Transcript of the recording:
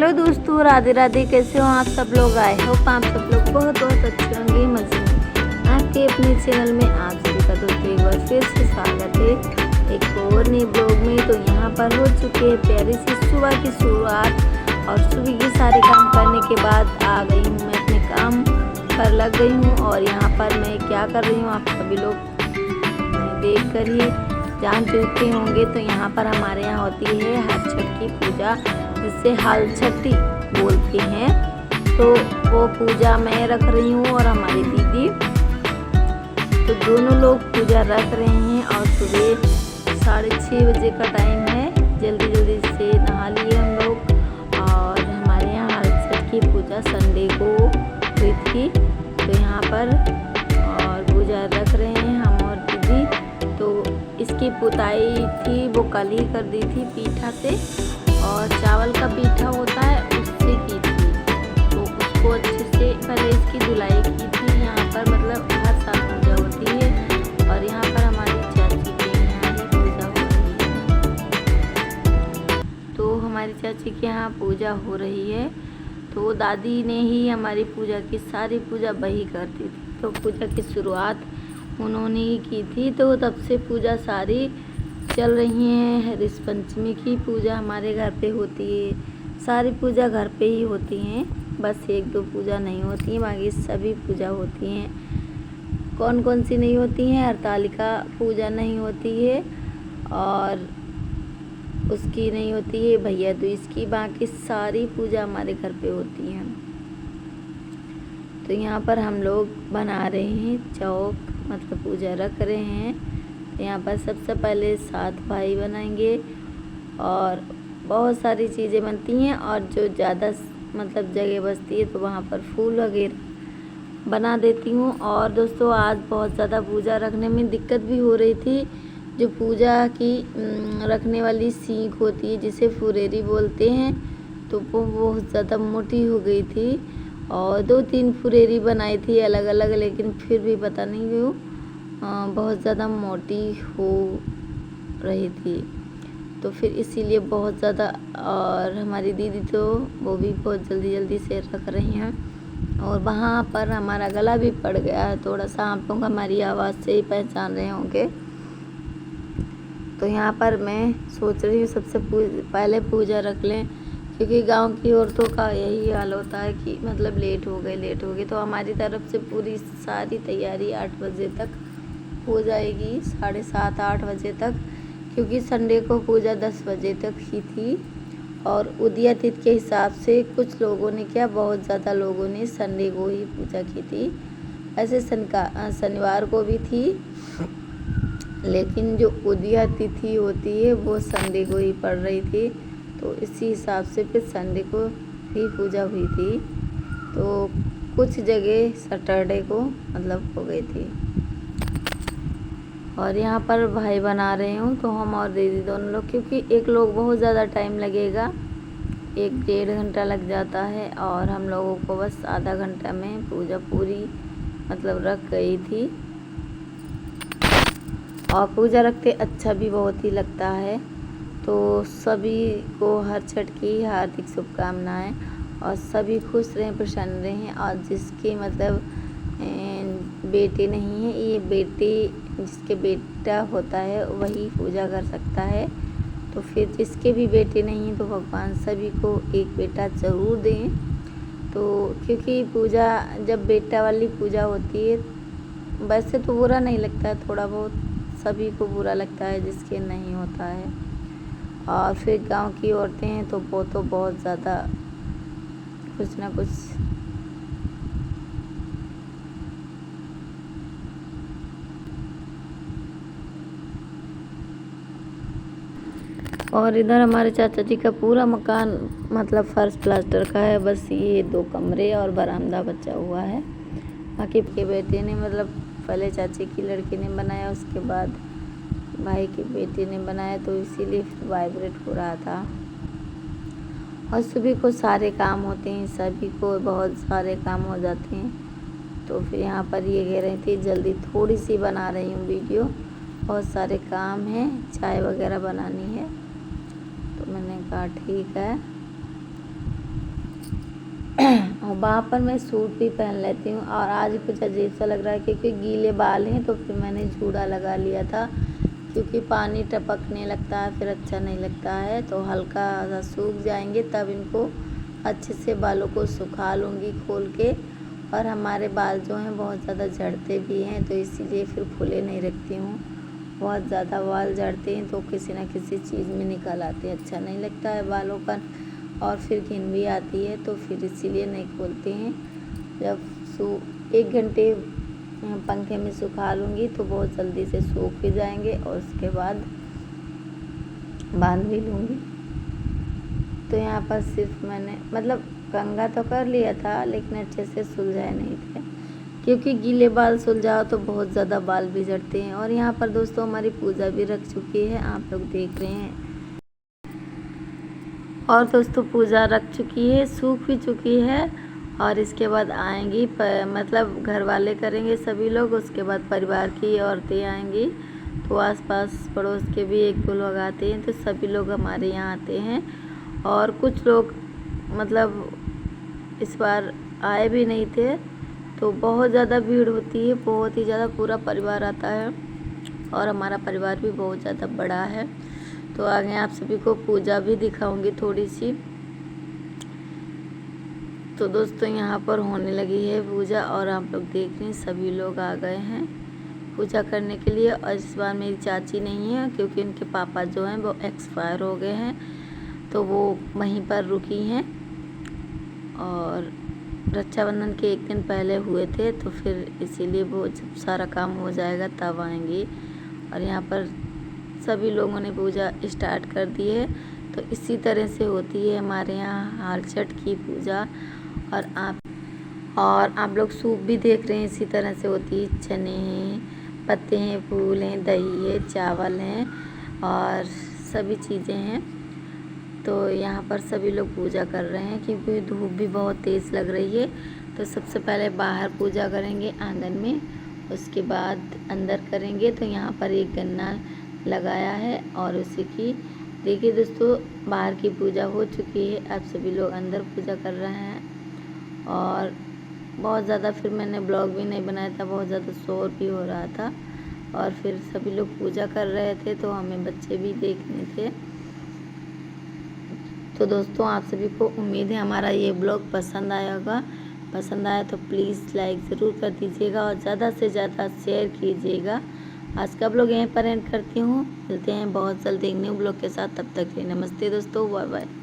Hello दोस्तों, राधे राधे। कैसे हो आप सब लोग? आए होप आप सब लोग बहुत बहुत अच्छे होंगे, मजे में। आपके अपने चैनल में आप सभी का दोस्तों एक बार फिर से स्वागत है एक और नए ब्लॉग में। तो यहाँ पर हो चुके हैं प्यारी सी सुबह की शुरुआत और सुबह के सारे काम करने के बाद आ गई हूँ मैं अपने काम पर लग गई हूँ। और यहाँ पर मैं क्या कर रही हूँ आप सभी लोग देख कर ही जान चुके होंगे। तो यहाँ पर हमारे यहाँ होती है हर छठ की पूजा, जिसे हल छठी बोलते हैं। तो वो पूजा मैं रख रही हूँ और हमारी दीदी, तो दोनों लोग पूजा रख रहे हैं। और सुबह 6:30 बजे का टाइम है। जल्दी जल्दी से नहा लिए हम लोग। और हमारे यहाँ हल छठ की पूजा संडे को हुई थी। तो यहाँ पर और पूजा रख रहे हैं हम और दीदी। तो इसकी पुताई थी वो कल ही कर दी थी पीठा से, और चावल का पीठा होता है उससे की थी। तो उसको अच्छे से पहले इसकी धुलाई की थी। यहाँ पर मतलब हर साल पूजा होती है और यहाँ पर हमारी चाची के यहाँ ही पूजा हो रही है। तो हमारी चाची के यहाँ पूजा हो रही है। तो दादी ने ही हमारी पूजा की सारी पूजा वही करती थी। तो पूजा की शुरुआत उन्होंने ही की थी। तो तब से पूजा सारी चल रही हैं। हरिश पंचमी की पूजा हमारे घर पे होती है। सारी पूजा घर पे ही होती हैं, बस 1-2 पूजा नहीं होती हैं, बाकी सभी पूजा होती हैं। कौन कौन सी नहीं होती हैं? हरतालिका पूजा नहीं होती है और उसकी नहीं होती है भैया दूज की। बाकी सारी पूजा हमारे घर पे होती हैं। तो यहाँ पर हम लोग बना रहे हैं चौक, मतलब पूजा रख रहे हैं। यहाँ पर सबसे पहले 7 भाई बनाएंगे और बहुत सारी चीज़ें बनती हैं। और जो ज़्यादा मतलब जगह बचती है तो वहाँ पर फूल वगैरह बना देती हूँ। और दोस्तों आज बहुत ज़्यादा पूजा रखने में दिक्कत भी हो रही थी। जो पूजा की रखने वाली सीख होती है जिसे फुरेरी बोलते हैं, तो वो बहुत ज़्यादा मोटी हो गई थी। और 2-3 फुरेरी बनाई थी अलग अलग, लेकिन फिर भी पता नहीं क्यों बहुत ज़्यादा मोटी हो रही थी। तो फिर इसीलिए बहुत ज़्यादा। और हमारी दीदी तो वो भी बहुत जल्दी जल्दी से रख रही हैं। और वहाँ पर हमारा गला भी पड़ गया है थोड़ा सा, आप लोग हमारी आवाज़ से ही पहचान रहे होंगे। तो यहाँ पर मैं सोच रही हूँ सबसे पहले पूजा रख लें, क्योंकि गांव की औरतों का यही हाल होता है कि मतलब लेट हो गए। तो हमारी तरफ से पूरी सारी तैयारी 8 बजे तक हो जाएगी, 7:30-8 बजे तक, क्योंकि संडे को पूजा 10 बजे तक ही थी। और उदया तिथि के हिसाब से कुछ लोगों ने क्या, बहुत ज़्यादा लोगों ने संडे को ही पूजा की थी। ऐसे शनिवार को भी थी, लेकिन जो उदया तिथि होती है वो संडे को ही पड़ रही थी। तो इसी हिसाब से फिर संडे को ही पूजा हुई थी। तो कुछ जगह सैटरडे को मतलब हो गई थी। और यहाँ पर भाई बना रहे हूँ, तो हम और दीदी दोनों लोग, क्योंकि एक लोग बहुत ज़्यादा टाइम लगेगा, 1-1.5 घंटा लग जाता है। और हम लोगों को बस आधा घंटा में पूजा पूरी मतलब रख गई थी। और पूजा रखते अच्छा भी बहुत ही लगता है। तो सभी को हर छठ की हार्दिक शुभकामनाएं। और सभी खुश रहें, प्रसन्न रहें। और जिसके मतलब बेटे नहीं है, ये बेटे जिसके बेटा होता है वही पूजा कर सकता है। तो फिर जिसके भी बेटे नहीं हैं तो भगवान सभी को एक बेटा ज़रूर दें। तो क्योंकि पूजा जब बेटा वाली पूजा होती है, वैसे तो बुरा नहीं लगता है, थोड़ा बहुत सभी को बुरा लगता है जिसके नहीं होता है। और फिर गांव की औरतें हैं तो वो तो बहुत ज़्यादा कुछ ना कुछ और इधर हमारे चाचा जी का पूरा मकान मतलब फर्श प्लास्टर का है, बस ये 2 कमरे और बरामदा बचा हुआ है। बाकी के बेटे ने मतलब पहले चाची की लड़की ने बनाया, उसके बाद भाई के बेटे ने बनाया, तो इसीलिए वाइब्रेट हो रहा था। और सभी को सारे काम होते हैं, सभी को बहुत सारे काम हो जाते हैं। तो फिर यहाँ पर ये कह रही थी जल्दी थोड़ी सी बना रही हूँ वीडियो, बहुत सारे काम हैं, चाय वगैरह बनानी है। तो मैंने कहा ठीक है। और वहाँ पर मैं सूट भी पहन लेती हूँ। और आज कुछ अजीब सा लग रहा है क्योंकि गीले बाल हैं, तो फिर मैंने जूड़ा लगा लिया था, क्योंकि पानी टपकने लगता है फिर अच्छा नहीं लगता है। तो हल्का सा सूख जाएंगे तब इनको अच्छे से बालों को सुखा लूँगी खोल के। और हमारे बाल जो हैं बहुत ज़्यादा झड़ते भी हैं, तो इसीलिए फिर खुले नहीं रखती हूँ। बहुत ज़्यादा बाल झड़ते हैं तो किसी न किसी चीज़ में निकल आते हैं, अच्छा नहीं लगता है बालों पर, और फिर घिन भी आती है, तो फिर इसीलिए नहीं खोलते हैं। जब 1 घंटे पंखे में सुखा लूँगी तो बहुत जल्दी से सूख भी जाएंगे, और उसके बाद बांध भी लूँगी। तो यहाँ पर सिर्फ मैंने मतलब कंघा तो कर लिया था, लेकिन अच्छे से सुलझाए नहीं थे, क्योंकि गीले बाल सुलझाओ तो बहुत ज़्यादा बाल भी झड़ते हैं। और यहाँ पर दोस्तों हमारी पूजा भी रख चुकी है, आप लोग देख रहे हैं। और दोस्तों पूजा रख चुकी है, सूख भी चुकी है। और इसके बाद आएंगी मतलब घर वाले करेंगे सभी लोग, उसके बाद परिवार की औरतें आएंगी। तो आसपास पड़ोस के भी 1-2 लोग आते हैं, तो सभी लोग हमारे यहाँ आते हैं। और कुछ लोग मतलब इस बार आए भी नहीं थे, तो बहुत ज़्यादा भीड़ होती है, बहुत ही ज़्यादा, पूरा परिवार आता है। और हमारा परिवार भी बहुत ज़्यादा बड़ा है। तो आगे आप सभी को पूजा भी दिखाऊंगी थोड़ी सी। तो दोस्तों यहाँ पर होने लगी है पूजा, और आप लोग देख रहे हैं सभी लोग आ गए हैं पूजा करने के लिए। और इस बार मेरी चाची नहीं है, क्योंकि उनके पापा जो हैं वो एक्सपायर हो गए हैं, तो वो वहीं पर रुकी हैं। और रक्षाबंधन के 1 दिन पहले हुए थे, तो फिर इसीलिए वो जब सारा काम हो जाएगा तब आएंगी। और यहाँ पर सभी लोगों ने पूजा स्टार्ट कर दी है। तो इसी तरह से होती है हमारे यहाँ हाल छठ की पूजा। और आप लोग सूप भी देख रहे हैं, इसी तरह से होती है। चने हैं, पत्ते हैं, फूल हैं, दही है, चावल हैं, और सभी चीज़ें हैं। तो यहाँ पर सभी लोग पूजा कर रहे हैं, क्योंकि धूप भी बहुत तेज़ लग रही है। तो सबसे पहले बाहर पूजा करेंगे आंगन में, उसके बाद अंदर करेंगे। तो यहाँ पर एक गन्ना लगाया है, और उसी की देखिए दोस्तों बाहर की पूजा हो चुकी है, अब सभी लोग अंदर पूजा कर रहे हैं। और बहुत ज़्यादा फिर मैंने ब्लॉग भी नहीं बनाया था, बहुत ज़्यादा शोर भी हो रहा था। और फिर सभी लोग पूजा कर रहे थे, तो हमें बच्चे भी देखने थे। तो दोस्तों आप सभी को उम्मीद है हमारा ये ब्लॉग पसंद आया होगा। पसंद आया तो प्लीज़ लाइक ज़रूर कर दीजिएगा, और ज़्यादा से ज़्यादा शेयर कीजिएगा। आज का ब्लॉग यहीं पर एंड करती हूँ, मिलते हैं बहुत जल्द एक न्यू ब्लॉग के साथ। तब तक के लिए नमस्ते दोस्तों, बाय बाय।